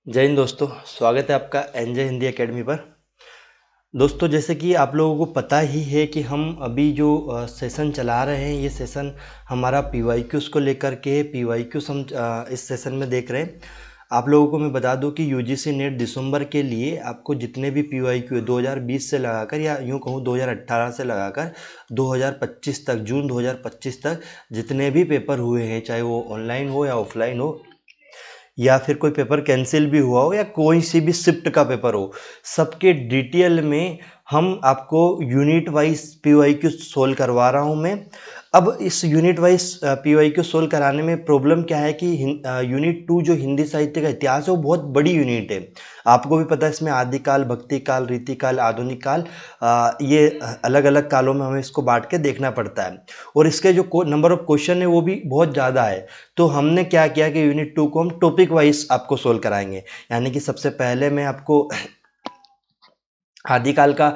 जय हिंद दोस्तों, स्वागत है आपका एनजे हिंदी एकेडमी पर। दोस्तों, जैसे कि आप लोगों को पता ही है कि हम अभी जो सेशन चला रहे हैं, ये सेशन हमारा पीवाईक्यूज़ को लेकर के पीवाईक्यूज़ हम इस सेशन में देख रहे हैं। आप लोगों को मैं बता दूं कि यूजीसी नेट दिसंबर के लिए आपको जितने भी पीवाईक्यू 2020 से लगाकर या यूँ कहूँ 2018 से लगाकर 2025 तक, जून 2025 तक जितने भी पेपर हुए हैं, चाहे वो ऑनलाइन हो या ऑफलाइन हो, या फिर कोई पेपर कैंसिल भी हुआ हो या कोई सी भी शिफ्ट का पेपर हो, सबके डिटेल में हम आपको यूनिट वाइज पीवाईक्यू सोल्व करवा रहा हूं मैं। अब इस यूनिट वाइज पीवाईक्यू सोल्व कराने में प्रॉब्लम क्या है कि यूनिट 2 जो हिंदी साहित्य का इतिहास है वो बहुत बड़ी यूनिट है। आपको भी पता है इसमें आदिकाल, भक्ति काल, रीतिकाल, आधुनिक काल, ये अलग अलग कालों में हमें इसको बांट के देखना पड़ता है और इसके जो नंबर ऑफ क्वेश्चन है वो भी बहुत ज़्यादा है। तो हमने क्या किया कि यूनिट 2 को हम टॉपिक वाइज आपको सोल्व कराएंगे। यानी कि सबसे पहले मैं आपको आदिकाल का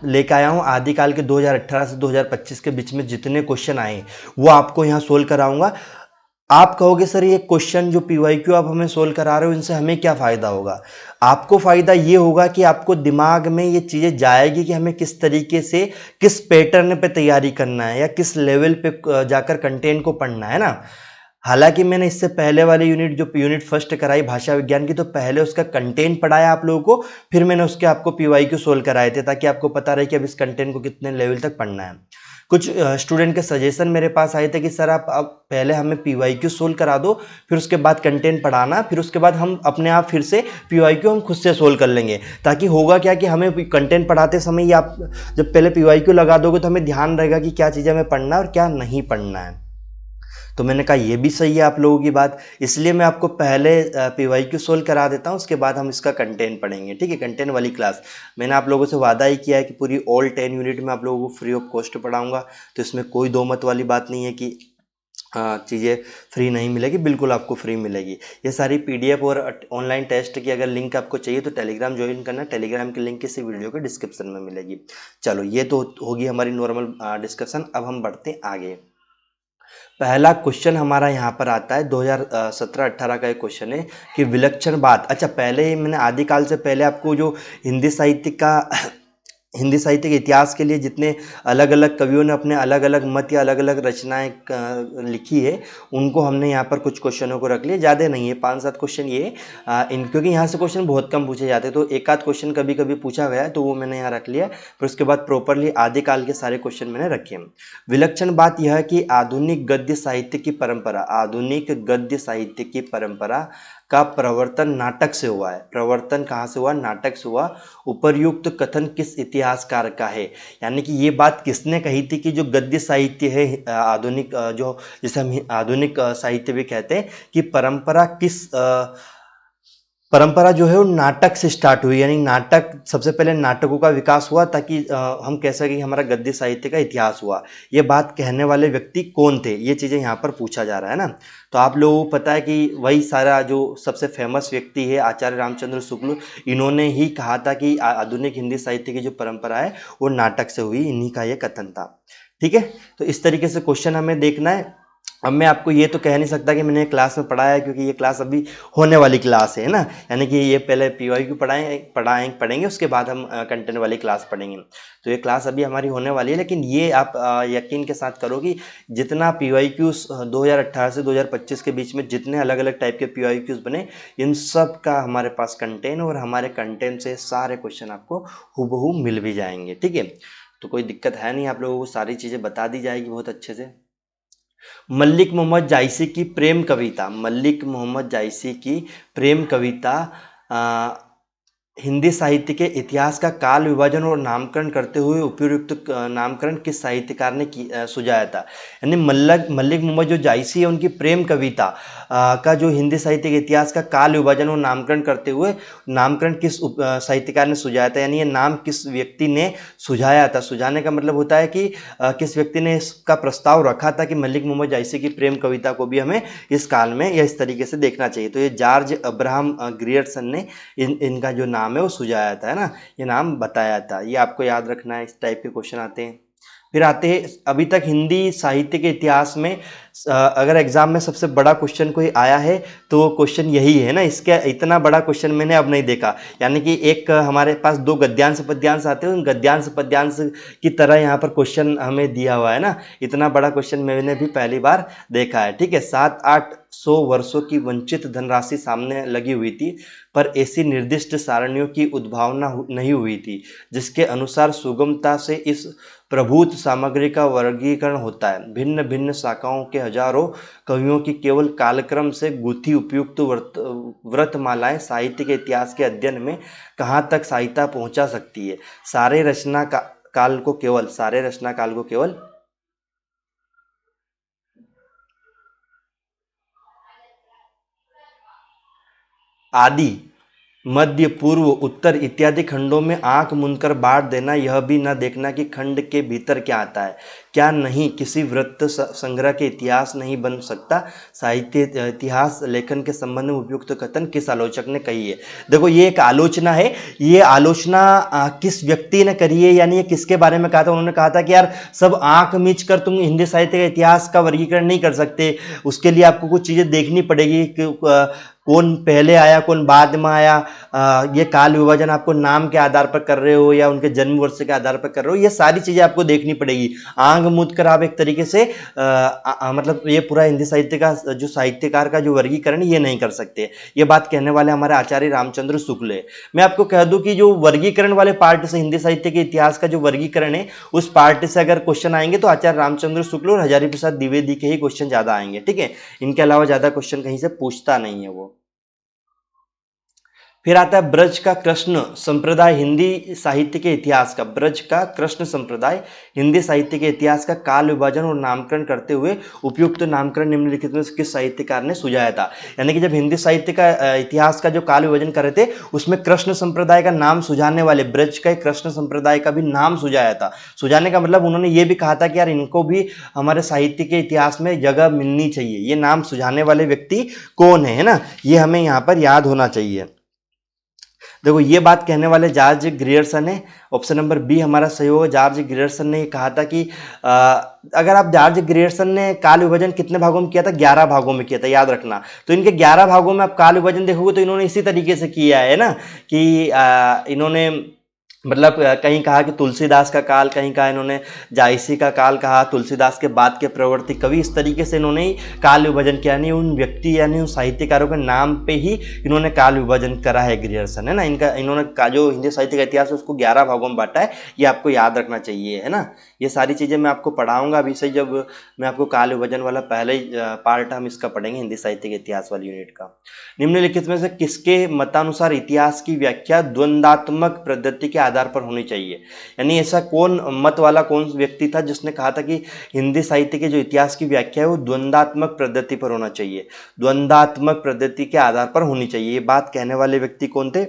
लेकर आया हूँ। आदिकाल के 2018 से 2025 के बीच में जितने क्वेश्चन आए वो आपको यहाँ सोल्व कराऊंगा। आप कहोगे सर ये क्वेश्चन जो पीवाईक्यू आप हमें सोल्व करा रहे हो इनसे हमें क्या फ़ायदा होगा? आपको फ़ायदा ये होगा कि आपको दिमाग में ये चीज़ें जाएगी कि हमें किस तरीके से, किस पैटर्न पे तैयारी करना है या किस लेवल पे जाकर कंटेंट को पढ़ना है ना। हालांकि मैंने इससे पहले वाली यूनिट जो यूनिट फर्स्ट कराई भाषा विज्ञान की, तो पहले उसका कंटेंट पढ़ाया आप लोगों को, फिर मैंने उसके आपको पीवाईक्यू सोल्व कराए थे ताकि आपको पता रहे कि अब इस कंटेंट को कितने लेवल तक पढ़ना है। कुछ स्टूडेंट के सजेशन मेरे पास आए थे कि सर आप अब पहले हमें पीवाईक्यू सोल्व करा दो, फिर उसके बाद कंटेंट पढ़ाना, फिर उसके बाद हम अपने आप फिर से पीवाईक्यू हम खुद से सोल्व कर लेंगे। ताकि होगा क्या कि हमें कंटेंट पढ़ाते समय या आप जब पहले पीवाईक्यू लगा दोगे तो हमें ध्यान रहेगा कि क्या चीज़ें हमें पढ़ना है और क्या नहीं पढ़ना है। तो मैंने कहा ये भी सही है आप लोगों की बात, इसलिए मैं आपको पहले पीवाईक्यू सोल्व करा देता हूँ, उसके बाद हम इसका कंटेंट पढ़ेंगे। ठीक है, कंटेंट वाली क्लास मैंने आप लोगों से वादा ही किया है कि पूरी ऑल 10 यूनिट में आप लोगों को फ्री ऑफ कॉस्ट पढ़ाऊंगा। तो इसमें कोई दो मत वाली बात नहीं है कि चीज़ें फ्री नहीं मिलेगी, बिल्कुल आपको फ्री मिलेगी। ये सारी पीडीएफ और ऑनलाइन टेस्ट की अगर लिंक आपको चाहिए तो टेलीग्राम ज्वाइन करना, टेलीग्राम की लिंक इसी वीडियो के डिस्क्रिप्शन में मिलेगी। चलो, ये तो होगी हमारी नॉर्मल डिस्कशन। अब हम बढ़ते हैं आगे। पहला क्वेश्चन हमारा यहाँ पर आता है 2017-18 का एक क्वेश्चन है कि विलक्षण बात। अच्छा, पहले ही मैंने आदिकाल से पहले आपको जो हिंदी साहित्य का हिंदी साहित्य के इतिहास के लिए जितने अलग अलग कवियों ने अपने अलग अलग मत या अलग अलग रचनाएं लिखी है, उनको हमने यहाँ पर कुछ क्वेश्चनों को रख लिया। ज़्यादा नहीं है, 5-7 क्वेश्चन ये क्योंकि यहाँ से क्वेश्चन बहुत कम पूछे जाते, तो एक आध क्वेश्चन कभी कभी पूछा गया तो वो मैंने यहाँ रख लिया। फिर उसके बाद प्रॉपरली आदिकाल के सारे क्वेश्चन मैंने रखे हैं। विलक्षण बात यह है कि आधुनिक गद्य साहित्य की परंपरा, आधुनिक गद्य साहित्य की परंपरा का प्रवर्तन नाटक से हुआ है। प्रवर्तन कहाँ से हुआ? नाटक से हुआ। उपर्युक्त कथन किस इतिहासकार का है? यानी कि ये बात किसने कही थी कि जो गद्य साहित्य है आधुनिक, जो जिसे हम आधुनिक साहित्य भी कहते हैं, कि परंपरा जो है वो नाटक से स्टार्ट हुई। यानी नाटक, सबसे पहले नाटकों का विकास हुआ ताकि हम कह सकें कि हमारा गद्य साहित्य का इतिहास हुआ। ये बात कहने वाले व्यक्ति कौन थे, ये चीज़ें यहाँ पर पूछा जा रहा है ना। तो आप लोगों को पता है कि वही सारा जो सबसे फेमस व्यक्ति है आचार्य रामचंद्र शुक्ल, इन्होंने ही कहा था कि आधुनिक हिंदी साहित्य की जो परंपरा है वो नाटक से हुई, इन्हीं का ये कथन था। ठीक है, तो इस तरीके से क्वेश्चन हमें देखना है। अब मैं आपको ये तो कह नहीं सकता कि मैंने क्लास में पढ़ाया है, क्योंकि ये क्लास अभी होने वाली क्लास है ना। यानी कि ये पहले पीवाईक्यू पढ़ेंगे उसके बाद हम कंटेंट वाली क्लास पढ़ेंगे। तो ये क्लास अभी हमारी होने वाली है, लेकिन ये आप यकीन के साथ करो कि जितना पीवाईक्यूज 2018 से 2025 के बीच में जितने अलग अलग टाइप के पीवाईक्यूज बने, इन सब का हमारे पास कंटेंट, और हमारे कंटेंट से सारे क्वेश्चन आपको हूबहू मिल भी जाएंगे। ठीक है, तो कोई दिक्कत है नहीं, आप लोगों को सारी चीज़ें बता दी जाएगी बहुत अच्छे से। मल्लिक मोहम्मद जायसी की प्रेम कविता, मल्लिक मोहम्मद जायसी की प्रेम कविता हिंदी साहित्य के इतिहास का काल विभाजन और नामकरण करते हुए उपयुक्त नामकरण किस साहित्यकार ने सुझाया था? यानी मल्लिक मोहम्मद जो जायसी है उनकी प्रेम कविता का जो हिंदी साहित्य के इतिहास का काल विभाजन और नामकरण करते हुए नामकरण किस साहित्यकार ने सुझाया था? यानी ये नाम किस व्यक्ति ने सुझाया था? सुझाने का मतलब होता है कि किस व्यक्ति ने इसका प्रस्ताव रखा था कि मल्लिक मोहम्मद जायसी की प्रेम कविता को भी हमें इस काल में या इस तरीके से देखना चाहिए। तो ये जॉर्ज अब्राहम ग्रियर्सन ने इनका जो नाम है वो सुझाया था, है ना, ये नाम बताया था। ये आपको याद रखना है, इस टाइप के क्वेश्चन आते हैं। फिर आते हैं, अभी तक हिंदी साहित्य के इतिहास में अगर एग्जाम में सबसे बड़ा क्वेश्चन कोई आया है तो वो क्वेश्चन यही है ना। इसके इतना बड़ा क्वेश्चन मैंने अब नहीं देखा। यानी कि एक हमारे पास दो गद्यांश पद्यांश आते हैं, उन गद्यांश पद्यांश की तरह यहाँ पर क्वेश्चन हमें दिया हुआ है ना। इतना बड़ा क्वेश्चन मैंने भी पहली बार देखा है। ठीक है, 700-800 वर्षों की वंचित धनराशि सामने लगी हुई थी, पर ऐसी निर्दिष्ट सारणियों की उद्भावना नहीं हुई थी जिसके अनुसार सुगमता से इस प्रभूत सामग्री का वर्गीकरण होता है। भिन्न भिन्न शाखाओं के हजारों कवियों की केवल कालक्रम से गुथी उपयुक्त व्रतमालाएं साहित्य के इतिहास के अध्ययन में कहाँ तक सहायता पहुंचा सकती है। सारे रचना काल को केवल आदि, मध्य, पूर्व, उत्तर इत्यादि खंडों में आंख मूंदकर बांट देना, यह भी न देखना कि खंड के भीतर क्या आता है क्या नहीं, किसी वृत्त संग्रह के इतिहास नहीं बन सकता। साहित्य इतिहास लेखन के संबंध में उपयुक्त कथन किस आलोचक ने कही है। देखो ये एक आलोचना है, ये आलोचना किस व्यक्ति ने करी है, यानी ये किसके बारे में कहा था। उन्होंने कहा था कि यार सब आंख मीच कर तुम हिंदी साहित्य का इतिहास का वर्गीकरण नहीं कर सकते, उसके लिए आपको कुछ चीज़ें देखनी पड़ेगी कि कौन पहले आया कौन बाद में आया, ये काल विभाजन आपको नाम के आधार पर कर रहे हो या उनके जन्म वर्ष के आधार पर कर रहे हो, ये सारी चीज़ें आपको देखनी पड़ेगी। आंग मूंद कर आप एक तरीके से मतलब ये पूरा हिंदी साहित्य का जो साहित्यकार का जो वर्गीकरण ये नहीं कर सकते। ये बात कहने वाले हमारे आचार्य रामचंद्र शुक्ल है। मैं आपको कह दूं कि जो वर्गीकरण वाले पार्ट से हिंदी साहित्य के इतिहास का जो वर्गीकरण है उस पार्ट से अगर क्वेश्चन आएंगे तो आचार्य रामचंद्र शुक्ल और हजारी प्रसाद द्विवेदी के ही क्वेश्चन ज्यादा आएंगे। ठीक है, इनके अलावा ज्यादा क्वेश्चन कहीं से पूछता नहीं है वो। फिर आता है ब्रज का कृष्ण संप्रदाय हिंदी साहित्य के इतिहास का, ब्रज का कृष्ण संप्रदाय हिंदी साहित्य के इतिहास का काल विभाजन और नामकरण करते हुए उपयुक्त नामकरण निम्नलिखित में किस साहित्यकार ने सुझाया था। यानी कि जब हिंदी साहित्य का इतिहास का जो काल विभाजन कर रहे थे उसमें कृष्ण संप्रदाय का नाम सुझाने वाले, ब्रज का कृष्ण संप्रदाय का भी नाम सुझाया था। सुझाने का मतलब उन्होंने ये भी कहा था कि यार इनको भी हमारे साहित्य के इतिहास में जगह मिलनी चाहिए। ये नाम सुझाने वाले व्यक्ति कौन है ना, ये हमें यहाँ पर याद होना चाहिए। देखो ये बात कहने वाले जॉर्ज ग्रियर्सन है। ऑप्शन नंबर बी हमारा सही होगा। जॉर्ज ग्रियर्सन ने कहा था कि अगर आप जॉर्ज ग्रियर्सन ने काल विभाजन कितने भागों में किया था, 11 भागों में किया था, याद रखना। तो इनके 11 भागों में आप काल विभाजन देखोगे तो इन्होंने इसी तरीके से किया है ना कि इन्होंने मतलब कहीं कहा कि तुलसीदास का काल, कहीं कहा इन्होंने जायसी का काल कहा, तुलसीदास के बाद के प्रवर्ती कवि, इस तरीके से इन्होंने ही काल विभाजन किया। नहीं उन व्यक्ति यानी उन साहित्यकारों के नाम पे ही इन्होंने काल विभाजन करा है ग्रियर्सन, है ना। इन्होंने जो हिंदी साहित्य का इतिहास है उसको 11 भागों में बांटा है, ये आपको याद रखना चाहिए, है ना। ये सारी चीज़ें मैं आपको पढ़ाऊंगा अभी से, जब मैं आपको काल विभाजन वाला पहले ही पार्ट हम इसका पढ़ेंगे हिंदी साहित्य के इतिहास वाली यूनिट का। निम्नलिखित में से किसके मतानुसार इतिहास की व्याख्या द्वंद्वात्मक पद्धति के आधार पर होनी चाहिए। यानी ऐसा कौन मत वाला कौन व्यक्ति था जिसने कहा था कि हिंदी साहित्य के जो इतिहास की व्याख्या है वो द्वंद्वात्मक पद्धति पर होना चाहिए, द्वंद्वात्मक पद्धति के आधार पर होनी चाहिए। ये बात कहने वाले व्यक्ति कौन थे,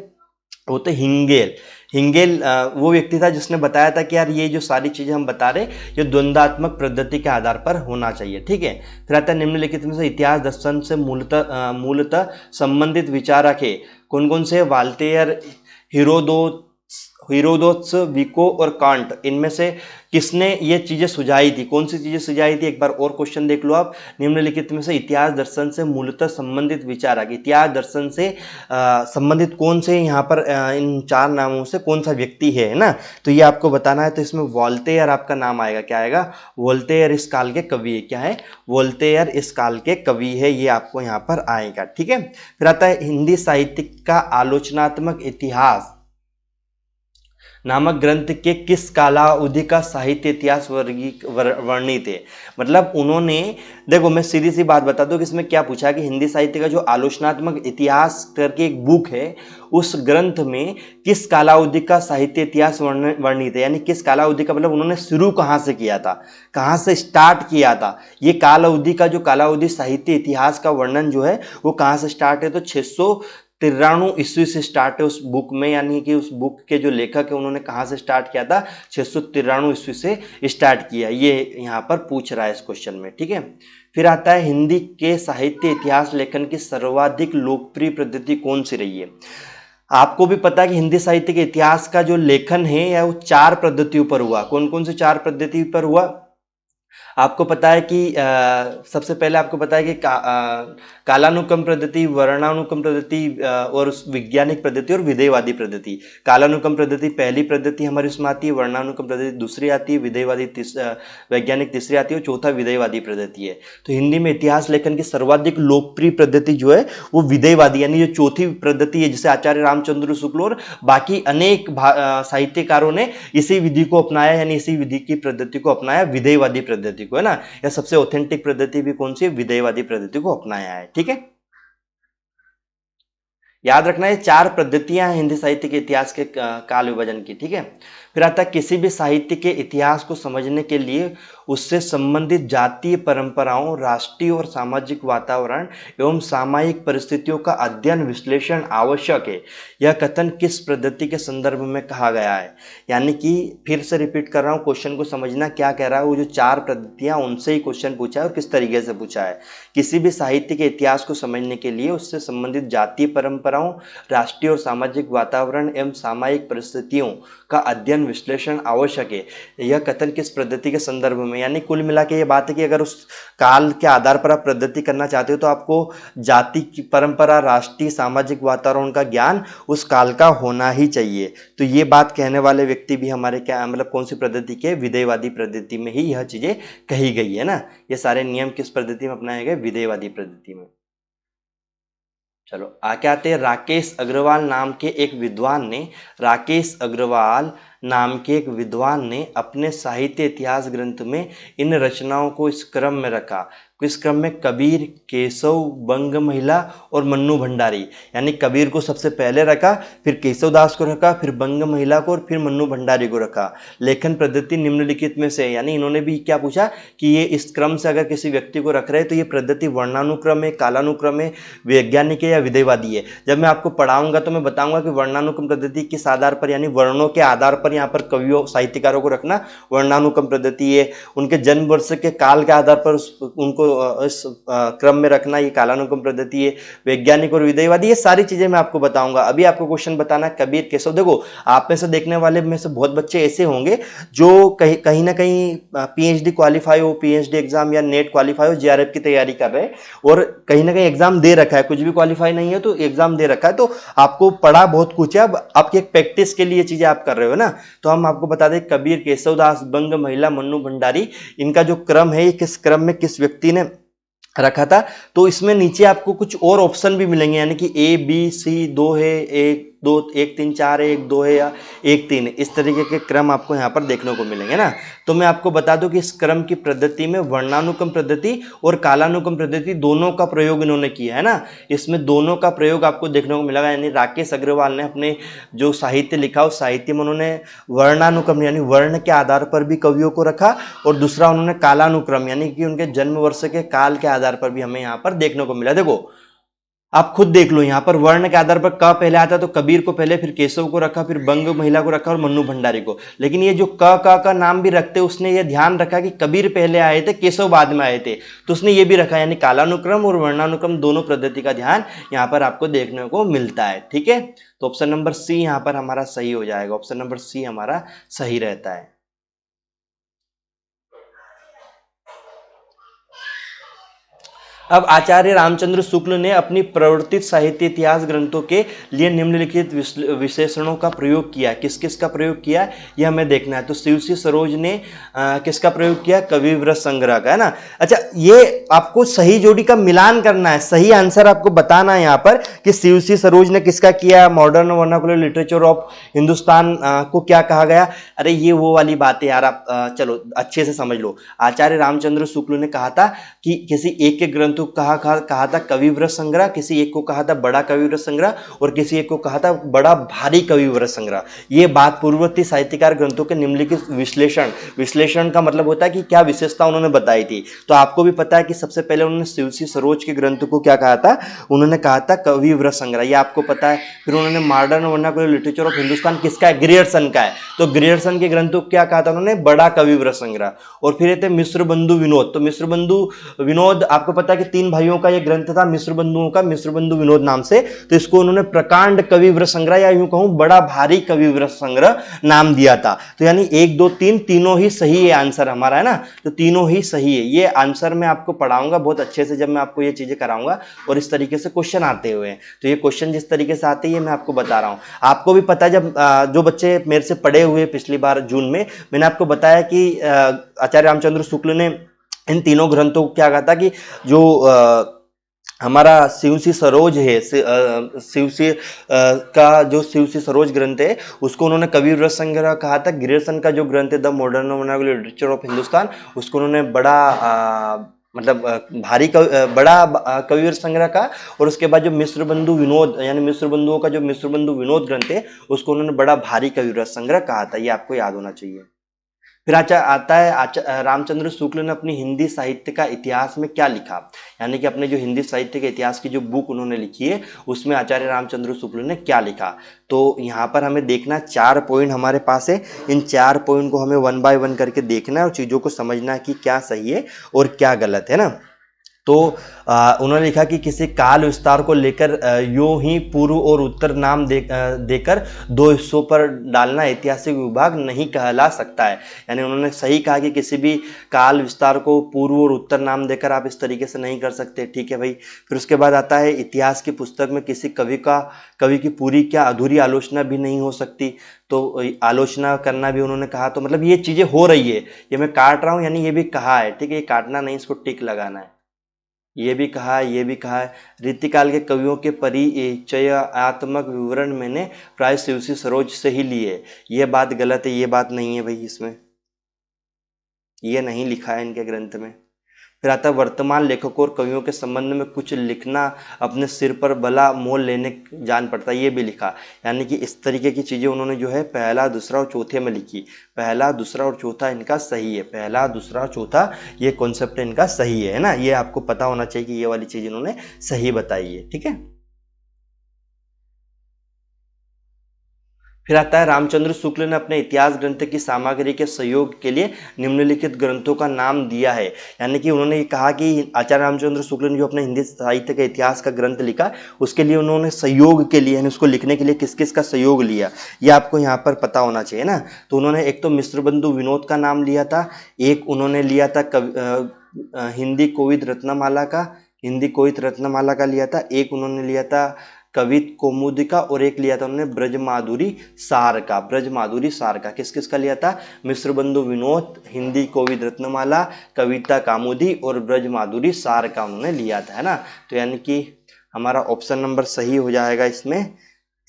वो थे हिंगेल। हिंगेल वो व्यक्ति था जिसने बताया था कि यार ये जो सारी चीजें हम बता रहे ये द्वंद्वात्मक पद्धति के आधार पर होना चाहिए। ठीक है, फिर आता है निम्नलिखित में से इतिहास दर्शन से मूलतः संबंधित विचार रखे कौन कौन से, वाल्टेयर, हीरोदोत्स, विको और कांट, इनमें से किसने ये चीजें सुझाई थी, कौन सी चीजें सुझाई थी। एक बार और क्वेश्चन देख लो आप। निम्नलिखित में से इतिहास दर्शन से मूलतः संबंधित विचारक, इतिहास दर्शन से संबंधित कौन से यहाँ पर इन 4 नामों से कौन सा व्यक्ति है ना, तो ये आपको बताना है। तो इसमें वोल्टेयर आपका नाम आएगा, क्या आएगा, वोल्टेयर इस काल के कवि है। क्या है, वोल्टेयर इस काल के कवि है, ये आपको यहाँ पर आएगा। ठीक है, फिर आता है हिंदी साहित्य का आलोचनात्मक इतिहास नामक ग्रंथ के किस कालावधि का साहित्य इतिहास वर्णित है। मतलब उन्होंने, देखो मैं सीधी सी बात बता दूं कि इसमें क्या पूछा कि हिंदी साहित्य का जो आलोचनात्मक इतिहास करके एक बुक है उस ग्रंथ में किस कालावधि का साहित्य इतिहास वर्णित है। यानी किस कालावधि का मतलब उन्होंने शुरू कहाँ से किया था, कहाँ से स्टार्ट किया था। ये कालावधि का जो कालावधि साहित्य इतिहास का वर्णन जो है वो कहाँ से स्टार्ट है, तो 693 ईस्वी से स्टार्ट है उस बुक में। यानी कि उस बुक के जो लेखक है उन्होंने कहाँ से स्टार्ट किया था, 693 ईस्वी से स्टार्ट किया। ये यहाँ पर पूछ रहा है इस क्वेश्चन में। ठीक है, फिर आता है हिंदी के साहित्य इतिहास लेखन की सर्वाधिक लोकप्रिय पद्धति कौन सी रही है। आपको भी पता है कि हिंदी साहित्य के इतिहास का जो लेखन है या वो 4 पद्धतियों पर हुआ। कौन कौन से 4 पद्धति पर हुआ? आपको पता है कि सबसे पहले आपको पता है कि कालानुक्रम पद्धति, वर्णानुक्रम पद्धति और वैज्ञानिक पद्धति और विधेयवादी पद्धति। कालानुक्रम पद्धति पहली पद्धति हमारी उसमें आती है, वर्णानुक्रम पद्धति दूसरी आती है, विधेयवादी वैज्ञानिक तीसरी आती है और चौथा विधेयवादी पद्धति है। तो हिंदी में इतिहास लेखन की सर्वाधिक लोकप्रिय पद्धति जो है वो विधेयवादी यानी जो चौथी पद्धति है, जिसे आचार्य रामचंद्र शुक्ल और बाकी अनेक साहित्यकारों ने इसी विधि को अपनाया, यानी इसी विधि की पद्धति को अपनाया, विधेयवादी पद्धति को, है ना। या सबसे ऑथेंटिक पद्धति भी कौन सी? विधेयवादी पद्धति को अपनाया है। ठीक है, याद रखना ये 4 पद्धतियां हैं हिंदी साहित्य के इतिहास के काल विभाजन की। ठीक है, फिर आता है किसी भी साहित्य के इतिहास को समझने के लिए उससे संबंधित जातीय परंपराओं, राष्ट्रीय और सामाजिक वातावरण एवं सामायिक परिस्थितियों का अध्ययन विश्लेषण आवश्यक है। यह कथन किस पद्धति के संदर्भ में कहा गया है? यानी कि फिर से रिपीट कर रहा हूं, क्वेश्चन को समझना क्या कह रहा है। वो जो 4 पद्धतियां उनसे ही क्वेश्चन पूछा है और किस तरीके से पूछा है। किसी भी साहित्य के इतिहास को समझने के लिए उससे संबंधित जातीय परंपराओं, राष्ट्रीय और सामाजिक वातावरण एवं सामायिक परिस्थितियों का अध्ययन विश्लेषण आवश्यक है। यह कथन किस पद्धति के संदर्भ में, यानी कुल मिला के ये बात है कि अगर उस काल के आधार पर आप पद्धति करना चाहते हो तो आपको जाति की परंपरा, राष्ट्रीय सामाजिक वातावरण का ज्ञान उस काल का होना ही चाहिए। तो ये बात कहने वाले व्यक्ति भी हमारे क्या मतलब कौन सी पद्धति के? विधेयवादी पद्धति में ही यह चीजें कही गई है ना। ये सारे नियम किस पद्धति में अपनाए गए? विधेयवादी पद्धति में। चलो आगे आते हैं। राकेश अग्रवाल नाम के एक विद्वान ने अपने साहित्य इतिहास ग्रंथ में इन रचनाओं को इस क्रम में रखा। किस क्रम में? कबीर, केशव, बंग महिला और मन्नू भंडारी। यानी कबीर को सबसे पहले रखा, फिर केशव दास को रखा, फिर बंग महिला को और फिर मन्नू भंडारी को रखा। लेखन पद्धति निम्नलिखित में से, यानी इन्होंने भी क्या पूछा कि ये इस क्रम से अगर किसी व्यक्ति को रख रहे हैं तो ये पद्धति वर्णानुक्रम है, कालानुक्रम है, वैज्ञानिक है या विधेयवादी है। जब मैं आपको पढ़ाऊंगा तो मैं बताऊंगा कि वर्णानुक्रम पद्धति किस आधार पर, यानी वर्णों के आधार पर यहाँ पर कवियों साहित्यकारों को रखना वर्णानुक्रम पद्धति है। उनके जन्म वर्ष के काल के आधार पर उनको इस क्रम में रखना ये कालानुक्रम पद्धति है। वैज्ञानिक और विधेयवादी, ये सारी चीजें मैं आपको बताऊंगा। अभी आपको क्वेश्चन बताना है कबीर, केशव। देखो आप में से देखने वाले में से बहुत बच्चे ऐसे होंगे जो कहीं ना कहीं पीएचडी क्वालिफाई हो, पीएचडी एग्जाम या नेट क्वालिफाई हो, जेआरएफ की तैयारी कर रहे हैं और कहीं ना कहीं एग्जाम दे रखा है, कुछ भी क्वालिफाई नहीं है तो एग्जाम दे रखा है, तो आपको पढ़ा बहुत कुछ है। अब आपकी एक प्रैक्टिस के लिए चीजें आप कर रहे हो ना, तो हम आपको बता दें कबीर, केशवदास, बंग महिला, मन्नू भंडारी, इनका जो क्रम है ये किस क्रम में किस व्यक्ति ने रखा था। तो इसमें नीचे आपको कुछ और ऑप्शन भी मिलेंगे, यानी कि ए बी सी 2 है, 1 2 1 3 4 है, 1 2 है या 1 3 है, इस तरीके के क्रम आपको यहाँ पर देखने को मिलेंगे ना। तो मैं आपको बता दूं कि इस क्रम की पद्धति में वर्णानुक्रम पद्धति और कालानुक्रम पद्धति दोनों का प्रयोग इन्होंने किया है ना। इसमें दोनों का प्रयोग आपको देखने को मिलेगा। यानी राकेश अग्रवाल ने अपने जो साहित्य लिखा उस साहित्य में उन्होंने वर्णानुक्रम यानी वर्ण के आधार पर भी कवियों को रखा और दूसरा उन्होंने कालानुक्रम यानी कि उनके जन्म वर्ष के काल के आधार पर भी हमें यहाँ पर देखने को मिला। देखो आप खुद देख लो, यहाँ पर वर्ण के आधार पर क पहले आता तो कबीर को पहले, फिर केशव को रखा, फिर बंग महिला को रखा और मन्नू भंडारी को। लेकिन ये जो क का नाम भी रखते उसने ये ध्यान रखा कि कबीर पहले आए थे, केशव बाद में आए थे, तो उसने ये भी रखा। यानी कालानुक्रम और वर्णानुक्रम दोनों पद्धति का ध्यान यहाँ पर आपको देखने को मिलता है। ठीक है, तो ऑप्शन नंबर सी यहाँ पर हमारा सही हो जाएगा। ऑप्शन नंबर सी हमारा सही रहता है। अब आचार्य रामचंद्र शुक्ल ने अपनी प्रवर्तित साहित्य इतिहास ग्रंथों के लिए निम्नलिखित विशेषणों का प्रयोग किया। किस किस का प्रयोग किया यह हमें देखना है। तो शिवसी सरोज ने किसका प्रयोग किया? कविव्रत संग्रह का, है ना। अच्छा, ये आपको सही जोड़ी का मिलान करना है, सही आंसर आपको बताना है यहाँ पर कि शिवसी सरोज ने किसका किया, modern vernacular literature of Hindustan को क्या कहा गया। अरे ये वो वाली बात है यार, आप चलो अच्छे से समझ लो। आचार्य रामचंद्र शुक्ल ने कहा था कि किसी एक के ग्रंथ तो कहा था कविव्रत संग्रह, किसी एक को कहा था बड़ा कविव्रत संग्रह और किसी एक को कहा था बड़ा भारी कविव्रत संग्रह। ये बात पूर्ववर्ती साहित्यकार ग्रंथों के निम्नलिखित विश्लेषण का मतलब होता है कि क्या विशेषता उन्होंने बताई थी। तो आपको भी पता है कि सबसे पहले उन्होंने शिवसी सरोज के ग्रंथ को क्या कहा था, उन्होंने कहा था कविव्रत संग्रह, ये आपको पता है। फिर उन्होंने modern vernacular literature of Hindustan किसका है? ग्रियर्सन का है। तो ग्रियर्सन के ग्रंथों को क्या कहा था उन्होंने? बड़ा कविव्रत संग्रह। और फिर थे मिश्र बंधु विनोद। तो मिश्र बंधु विनोद आपको पता है कि 3 भाइयों का ये ग्रंथ था मिश्र बंधुओं का, मिश्र बंधु विनोद नाम से, तो इसको उन्होंने प्रकांड कवि वृत्त संग्रह या यूं कहूं बड़ा भारी कवि वृत्त संग्रह नाम दिया था। तो यानी 1 2 3 तीनों ही सही है आंसर हमारा, है ना, तो तीनों ही सही है। ये आंसर मैं आपको पढ़ाऊंगा बहुत अच्छे से जब मैं आपको ये चीजें कराऊंगा और इस तरीके से क्वेश्चन आते हुए हैं। तो ये क्वेश्चन जिस तरीके से आते हैं मैं आपको बता रहा हूं। आपको भी पता है, जब जो बच्चे मेरे से पढ़े हुए पिछली बार जून में मैंने आपको बताया कि आचार्य रामचंद्र शुक्ल ने इन तीनों ग्रंथों को क्या कहा था कि जो हमारा शिवसी सरोज है, शिवसी का जो शिवसी सरोज ग्रंथ है उसको उन्होंने कवि वृत्त संग्रह कहा था। ग्रेसन का जो ग्रंथ है the modern vernacular literature of Hindustan, उसको उन्होंने बड़ा मतलब भारी बड़ा कवि वृत्त संग्रह का। और उसके बाद जो मिश्र बंधु विनोद यानी मिश्र बंधुओं का जो मिश्र बंधु विनोद ग्रंथ है उसको उन्होंने बड़ा भारी कवि वृत्त संग्रह कहा था। ये आपको याद होना चाहिए। फिर आता है रामचंद्र शुक्ल ने अपनी हिंदी साहित्य का इतिहास में क्या लिखा, यानी कि अपने जो हिंदी साहित्य के इतिहास की जो बुक उन्होंने लिखी है उसमें आचार्य रामचंद्र शुक्ल ने क्या लिखा। तो यहाँ पर हमें देखना 4 पॉइंट हमारे पास है, इन 4 पॉइंट को हमें 1 बाय 1 करके देखना है और चीज़ों को समझना है कि क्या सही है और क्या गलत है ना। तो उन्होंने लिखा कि किसी काल विस्तार को लेकर यूं ही पूर्व और उत्तर नाम देकर 2 हिस्सों पर डालना ऐतिहासिक विभाग नहीं कहला सकता है। यानी उन्होंने सही कहा कि किसी भी काल विस्तार को पूर्व और उत्तर नाम देकर आप इस तरीके से नहीं कर सकते, ठीक है भाई। फिर उसके बाद आता है इतिहास की पुस्तक में किसी कवि की पूरी क्या अधूरी आलोचना भी नहीं हो सकती, तो आलोचना करना भी उन्होंने कहा। तो मतलब ये चीज़ें हो रही है, ये मैं काट रहा हूँ यानी ये भी कहा है, ठीक है, ये काटना नहीं, इसको टिक लगाना है। ये भी कहा है, ये भी कहा है। रीतिकाल के कवियों के परिचयात्मक विवरण मैंने प्राय शिवसी सरोज से ही लिए। ये बात गलत है, ये बात नहीं है भाई, इसमें ये नहीं लिखा है इनके ग्रंथ में। फिर आता है वर्तमान लेखकों और कवियों के संबंध में कुछ लिखना अपने सिर पर भला मोल लेने जान पड़ता है, ये भी लिखा। यानी कि इस तरीके की चीज़ें उन्होंने जो है पहला दूसरा और चौथे में लिखी। पहला दूसरा और चौथा इनका सही है, पहला दूसरा और चौथा ये कॉन्सेप्ट इनका सही है ना। ये आपको पता होना चाहिए कि ये वाली चीज़ इन्होंने सही बताई है, ठीक है। फिर आता है रामचंद्र शुक्ल ने अपने इतिहास ग्रंथ की सामग्री के सहयोग के लिए निम्नलिखित ग्रंथों का नाम दिया है। यानी कि उन्होंने कहा कि आचार्य रामचंद्र शुक्ल ने जो अपने हिंदी साहित्य के इतिहास का ग्रंथ लिखा उसके लिए उन्होंने सहयोग के लिए यानी उसको लिखने के लिए किस किस का सहयोग लिया, ये आपको यहाँ पर पता होना चाहिए ना। तो उन्होंने एक तो मिश्र बंधु विनोद का नाम लिया था, एक उन्होंने लिया था हिंदी कोविद रत्नमाला का, हिंदी कोविद रत्नमाला का लिया था, एक उन्होंने लिया था कवित कौमुदी का, और एक लिया था उन्होंने ब्रजमाधुरी सार का। ब्रजमाधुरी सार का किस किस का लिया था? मिश्र बंधु विनोद, हिंदी कोविद रत्नमाला, कविता कौमुदी और ब्रजमाधुरी सार का उन्होंने लिया था, है ना। तो यानी कि हमारा ऑप्शन नंबर सही हो जाएगा इसमें